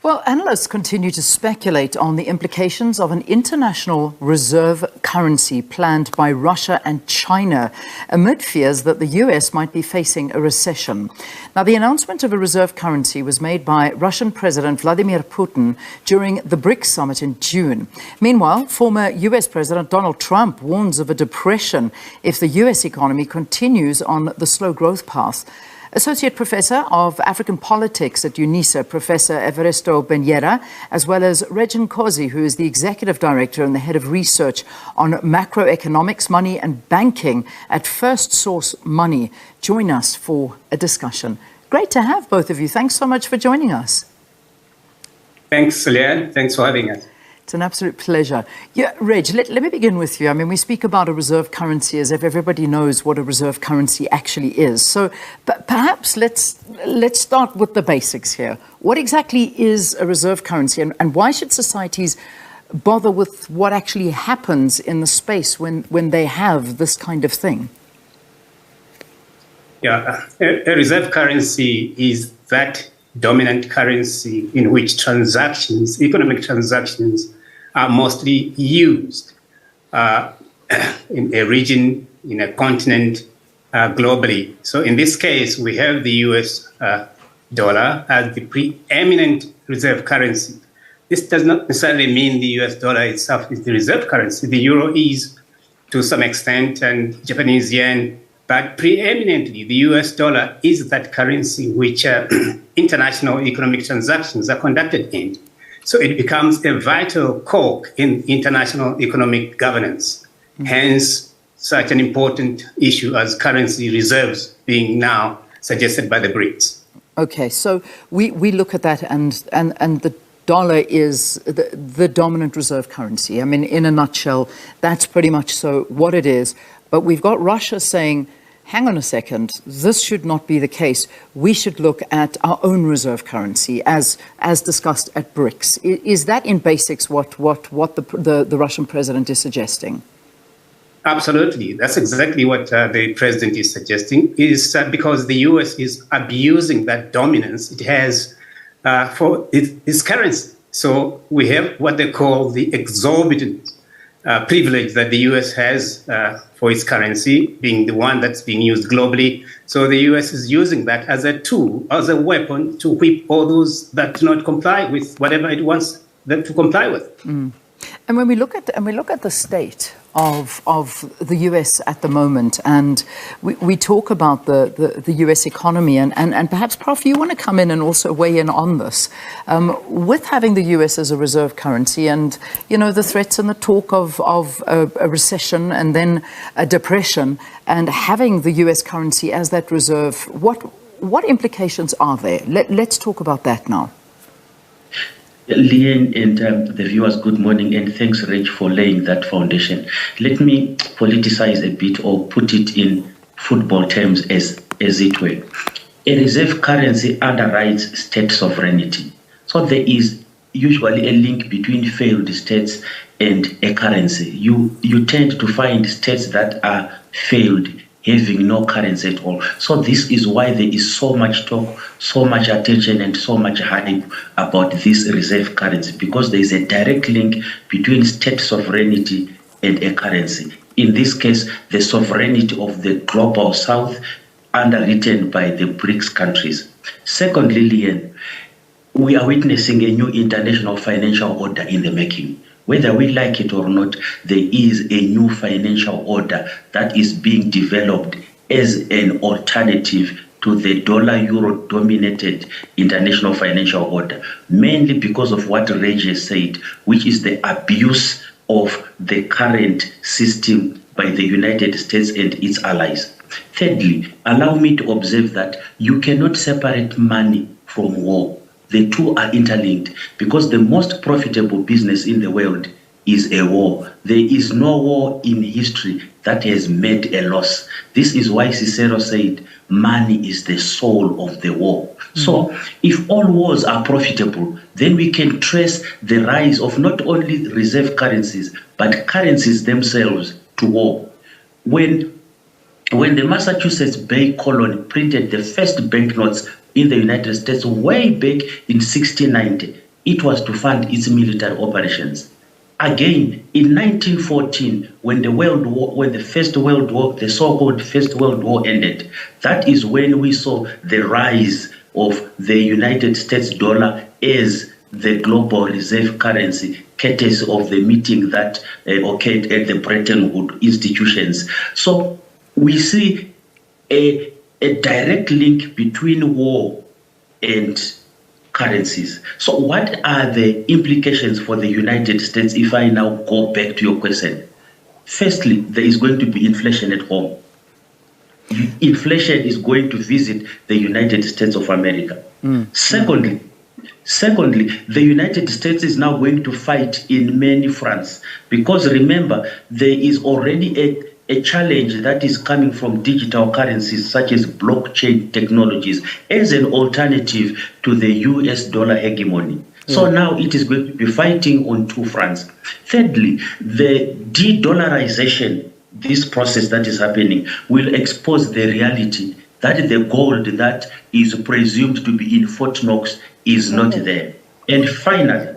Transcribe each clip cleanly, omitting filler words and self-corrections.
Well, analysts continue to speculate on the implications of an international reserve currency planned by Russia and China amid fears that the US might be facing a recession. Now, the announcement of a reserve currency was made by Russian President Vladimir Putin during the BRICS summit in June. Meanwhile, former US President Donald Trump warns of a depression if the US economy continues on the slow growth path. Associate Professor of African Politics at UNISA, Professor Everesto Benyera, as well as Regin Kosi, who is the Executive Director and the Head of Research on Macroeconomics, Money and Banking at First Source Money, join us for a discussion. Great to have both of you. Thanks so much for joining us. Thanks, Leanne. Thanks for having us. It's an absolute pleasure. Yeah, Reg, let me begin with you. I mean, we speak about a reserve currency as if everybody knows what a reserve currency actually is. So perhaps let's start with the basics here. What exactly is a reserve currency, and why should societies bother with what actually happens in the space when they have this kind of thing? Yeah, a reserve currency is that dominant currency in which economic transactions, are mostly used in a region, in a continent, globally. So in this case, we have the US dollar as the preeminent reserve currency. This does not necessarily mean the US dollar itself is the reserve currency. The euro is to some extent, and Japanese yen, but preeminently the US dollar is that currency which international economic transactions are conducted in. So it becomes a vital cog in international economic governance. Mm-hmm. Hence, such an important issue as currency reserves being now suggested by the BRICS. Okay, so we look at that and the dollar is the dominant reserve currency. I mean, in a nutshell, that's pretty much so what it is. But we've got Russia saying, hang on a second, this should not be the case. We should look at our own reserve currency as discussed at BRICS. Is that in basics what the Russian president is suggesting? Absolutely. That's exactly what the president is suggesting, is because the US is abusing that dominance it has for its currency. So we have what they call the exorbitant privilege that the US has for its currency, being the one that's being used globally. So the US is using that as a tool, as a weapon to whip all those that do not comply with whatever it wants them to comply with. Mm. And when we look at the state of the US at the moment, and we talk about the US economy, and perhaps, Prof, you want to come in and also weigh in on this. With having the US as a reserve currency and, the threats and the talk of a recession and then a depression, and having the US currency as that reserve, what implications are there? Let's talk about that now. Leanne and the viewers, good morning, and thanks, Reg, for laying that foundation. Let me politicize a bit or put it in football terms as it were. A reserve currency underwrites state sovereignty. So there is usually a link between failed states and a currency. You tend to find states that are failed having no currency at all. So this is why there is so much talk, so much attention, and so much hype about this reserve currency, because there is a direct link between state sovereignty and a currency. In this case, the sovereignty of the global south, underwritten by the BRICS countries. Secondly, Leanne, we are witnessing a new international financial order in the making. Whether we like it or not, there is a new financial order that is being developed as an alternative to the dollar-euro dominated international financial order, mainly because of what Reggie said, which is the abuse of the current system by the United States and its allies. Thirdly, allow me to observe that you cannot separate money from war. The two are interlinked, because the most profitable business in the world is a war. There is no war in history that has made a loss. This is why Cicero said, money is the soul of the war. Mm-hmm. So if all wars are profitable, then we can trace the rise of not only reserve currencies, but currencies themselves to war. When the Massachusetts Bay Colony printed the first banknotes in the United States way back in 1690, it was to fund its military operations. Again, in 1914, when the First World War, the so-called First World War ended, that is when we saw the rise of the United States dollar as the global reserve currency, courtesy of the meeting that occurred at the Bretton Woods institutions. So we see a direct link between war and currencies. So what are the implications for the United States if I now go back to your question? Firstly, there is going to be inflation at home. Inflation is going to visit the United States of America. Secondly, the United States is now going to fight in many fronts because remember, there is already a challenge that is coming from digital currencies such as blockchain technologies as an alternative to the US dollar hegemony. So now it is going to be fighting on two fronts. Thirdly, the de-dollarization, this process that is happening, will expose the reality that the gold that is presumed to be in Fort Knox is not there. And finally,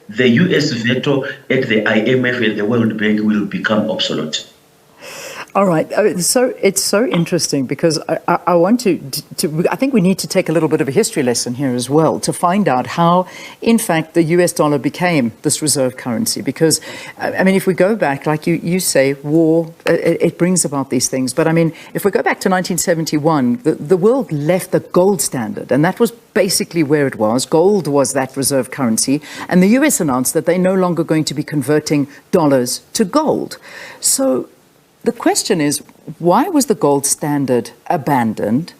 the US veto at the IMF and the World Bank will become obsolete. All right. So it's so interesting because I want to I think we need to take a little bit of a history lesson here as well to find out how, in fact, the US dollar became this reserve currency. Because, I mean, if we go back, like you say, war, it brings about these things. But, I mean, if we go back to 1971, the world left the gold standard. And that was basically where it was. Gold was that reserve currency. And the US announced that they're no longer going to be converting dollars to gold. So the question is, why was the gold standard abandoned?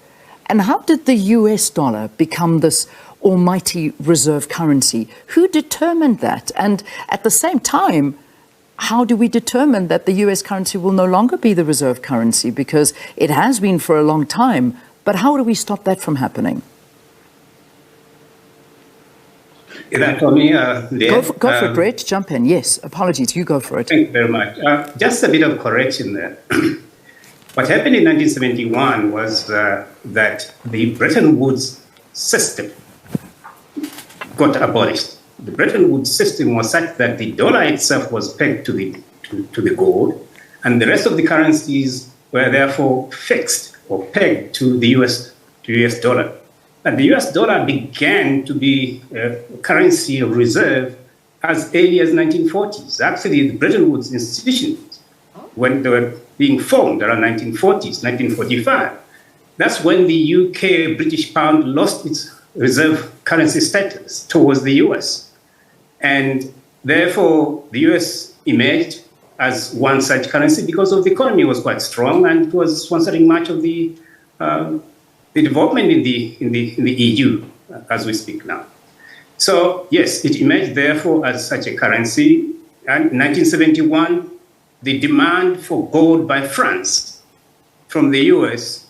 And how did the US dollar become this almighty reserve currency? Who determined that? And at the same time, how do we determine that the US currency will no longer be the reserve currency? Because it has been for a long time. But how do we stop that from happening? Is that for me? Go for it, Brett. Jump in. Yes. Apologies. You go for it. Thank you very much. Just a bit of correction there. What happened in 1971 was that the Bretton Woods system got abolished. The Bretton Woods system was such that the dollar itself was pegged to the gold, and the rest of the currencies were therefore fixed or pegged to the US dollar. And the US dollar began to be a currency of reserve as early as 1940s. Actually, the Bretton Woods institutions, when they were being formed around 1940s, 1945, that's when the UK British pound lost its reserve currency status towards the US. And therefore, the US emerged as one such currency because of the economy was quite strong and it was sponsoring much of the development in the EU as we speak now. So yes, it emerged therefore as such a currency. And in 1971, the demand for gold by France from the US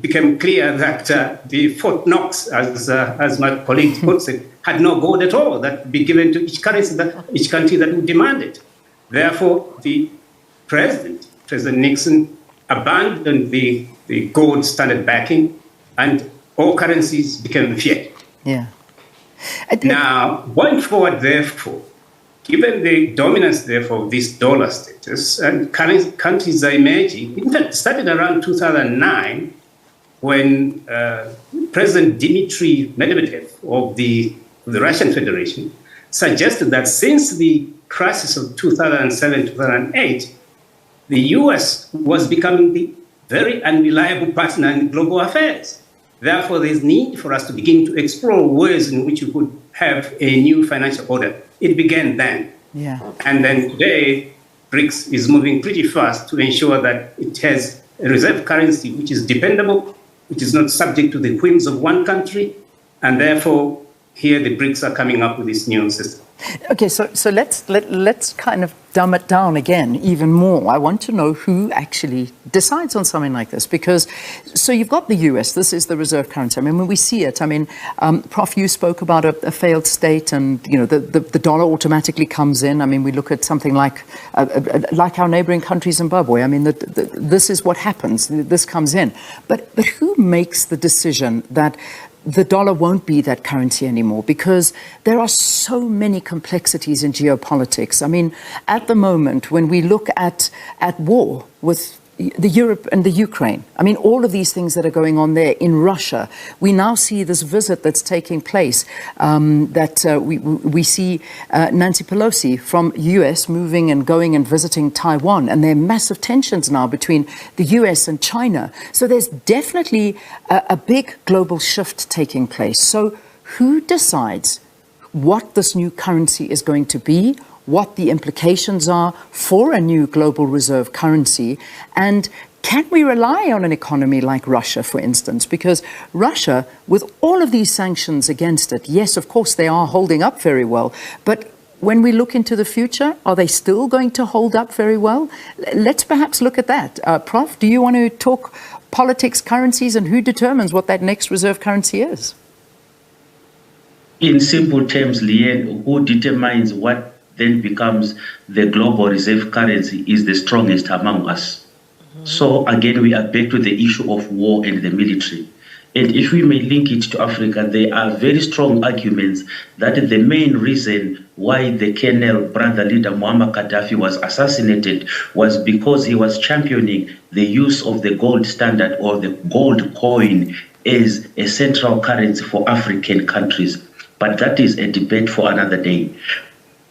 became clear that the Fort Knox, as my colleague puts it, had no gold at all that would be given to each country that would demand it. Therefore, the President Nixon, abandoned the gold standard backing, and all currencies became fiat. Yeah. Now, going forward, therefore, given the dominance, therefore, of this dollar status, and countries are emerging, in fact, it started around 2009 when President Dmitry Medvedev of the Russian Federation suggested that since the crisis of 2007-2008, the US was becoming the very unreliable partner in global affairs. Therefore, there's need for us to begin to explore ways in which we could have a new financial order. It began then. Yeah. And then today, BRICS is moving pretty fast to ensure that it has a reserve currency which is dependable, which is not subject to the whims of one country. And therefore, here the BRICS are coming up with this new system. Okay, so let's kind of dumb it down again even more. I want to know who actually decides on something like this, because so you've got the US. This is the reserve currency. I mean, when we see it, I mean, Prof, you spoke about a failed state, and you know the dollar automatically comes in. I mean, we look at something like our neighboring country, Zimbabwe. I mean, this is what happens. This comes in, but who makes the decision that the dollar won't be that currency anymore because there are so many complexities in geopolitics. I mean, at the moment, when we look at war with the Europe and the Ukraine, I mean, all of these things that are going on there in Russia, we now see this visit that's taking place, we see Nancy Pelosi from US moving and going and visiting Taiwan, and there are massive tensions now between the US and China. So there's definitely a big global shift taking place. So who decides what this new currency is going to be, what the implications are for a new global reserve currency, and can we rely on an economy like Russia, for instance? Because Russia, with all of these sanctions against it, yes, of course, they are holding up very well, but when we look into the future, are they still going to hold up very well? Let's perhaps look at that. Prof, do you want to talk politics, currencies, and who determines what that next reserve currency is? In simple terms, Leanne, who determines what then becomes the global reserve currency is the strongest among us. So again, we are back to the issue of war and the military. And if we may link it to Africa, there are very strong arguments that the main reason why the Colonel brother leader Muammar Gaddafi was assassinated was because he was championing the use of the gold standard or the gold coin as a central currency for African countries. But that is a debate for another day.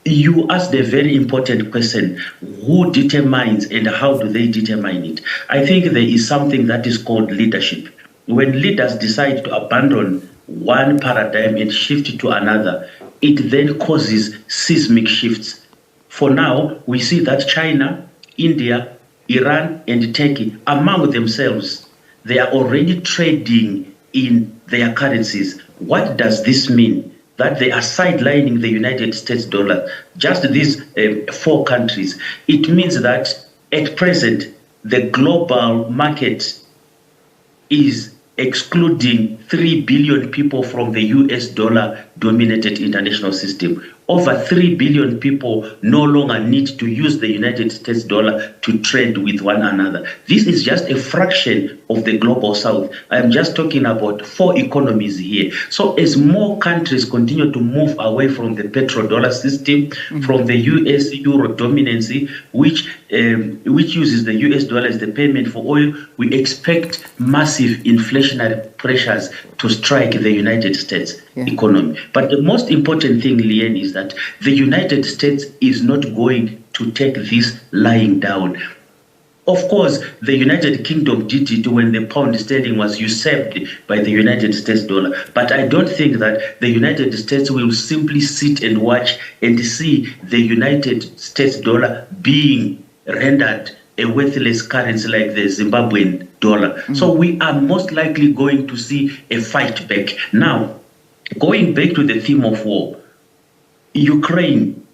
You asked a very important question, who determines and how do they determine it? I think there is something that is called leadership. When leaders decide to abandon one paradigm and shift to another, it then causes seismic shifts. For now, we see that China, India, Iran, and Turkey, among themselves, they are already trading in their currencies. What does this mean? That they are sidelining the United States dollar, just these 4 countries. It means that at present, the global market is excluding 3 billion people from the US dollar-dominated international system. Over 3 billion people no longer need to use the United States dollar to trade with one another. This is just a fraction of the global south. I am just talking about 4 economies here. So as more countries continue to move away from the petrodollar system, from the US euro dominancy, which uses the US dollar as the payment for oil, we expect massive inflationary pressures to strike the United States economy. But the most important thing, Leanne, is that the United States is not going to take this lying down. Of course, the United Kingdom did it when the pound sterling was usurped by the United States dollar. But I don't think that the United States will simply sit and watch and see the United States dollar being rendered a worthless currency like the Zimbabwean dollar. So we are most likely going to see a fight back. Now, going back to the theme of war, Ukraine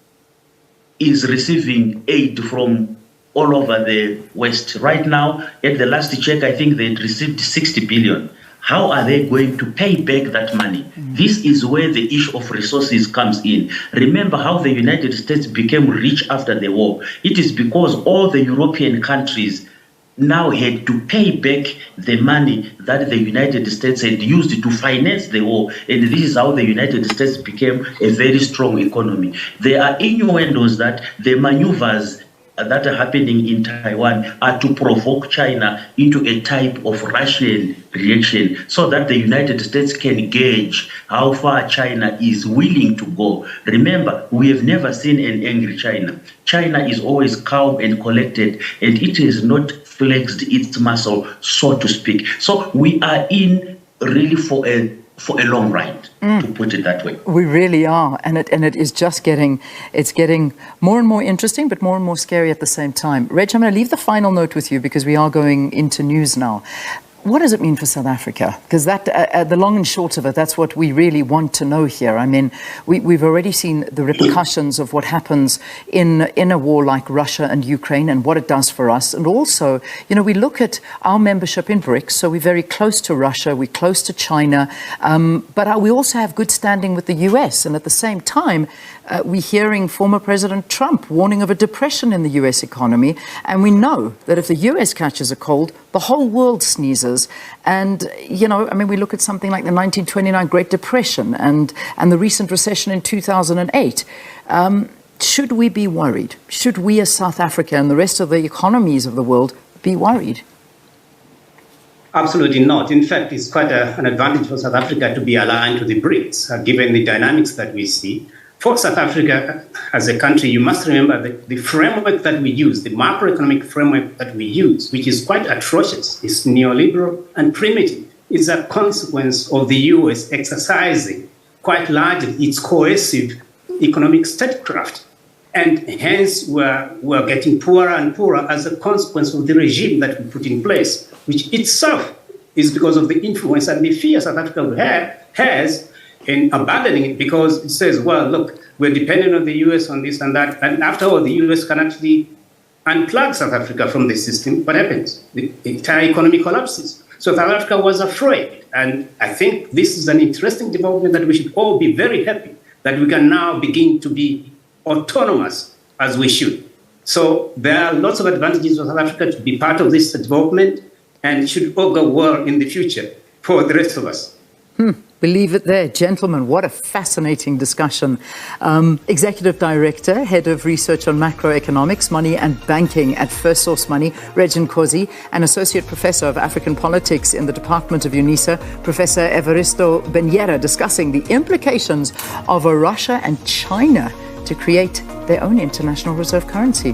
is receiving aid from all over the West. Right now, at the last check, I think they received 60 billion. How are they going to pay back that money? This is where the issue of resources comes in. Remember how the United States became rich after the war. It is because all the European countries now had to pay back the money that the United States had used to finance the war. And this is how the United States became a very strong economy. There are innuendos that the maneuvers that are happening in Taiwan are to provoke China into a type of Russian reaction so that the United States can gauge how far China is willing to go. Remember, we have never seen an angry China. China is always calm and collected, and it has not flexed its muscle, so to speak. So we are in really for a long ride, to put it that way. We really are, and it is just getting more and more interesting, but more and more scary at the same time. Reg, I'm going to leave the final note with you because we are going into news now. What does it mean for South Africa? Because that, the long and short of it, that's what we really want to know here. I mean, we've already seen the repercussions of what happens in a war like Russia and Ukraine and what it does for us. And also, you know, we look at our membership in BRICS, so we're very close to Russia, we're close to China, but we also have good standing with the US. And at the same time, we're hearing former President Trump warning of a depression in the US economy. And we know that if the US catches a cold, the whole world sneezes. crisis. And, you know, I mean, we look at something like the 1929 Great Depression and the recent recession in 2008. Should we be worried? Should we as South Africa and the rest of the economies of the world be worried? Absolutely not. In fact, it's quite an advantage for South Africa to be aligned to the BRICS, given the dynamics that we see. For South Africa as a country, you must remember that the framework that we use, the macroeconomic framework that we use, which is quite atrocious, is neoliberal and primitive, is a consequence of the US exercising quite largely its coercive economic statecraft. And hence, we're getting poorer and poorer as a consequence of the regime that we put in place, which itself is because of the influence and the fear South Africa has in abandoning it, because it says, well, look, we're dependent on the US on this and that. And after all, the US can actually unplug South Africa from the system. What happens? The entire economy collapses. So South Africa was afraid. And I think this is an interesting development that we should all be very happy that we can now begin to be autonomous as we should. So there are lots of advantages for South Africa to be part of this development, and it should all go well in the future for the rest of us. Believe it there. Gentlemen, what a fascinating discussion. Executive Director, Head of Research on Macroeconomics, Money and Banking at First Source Money, Regin Kosi, and Associate Professor of African Politics in the Department of UNISA, Professor Evaristo Benyeira, discussing the implications of Russia and China to create their own international reserve currency.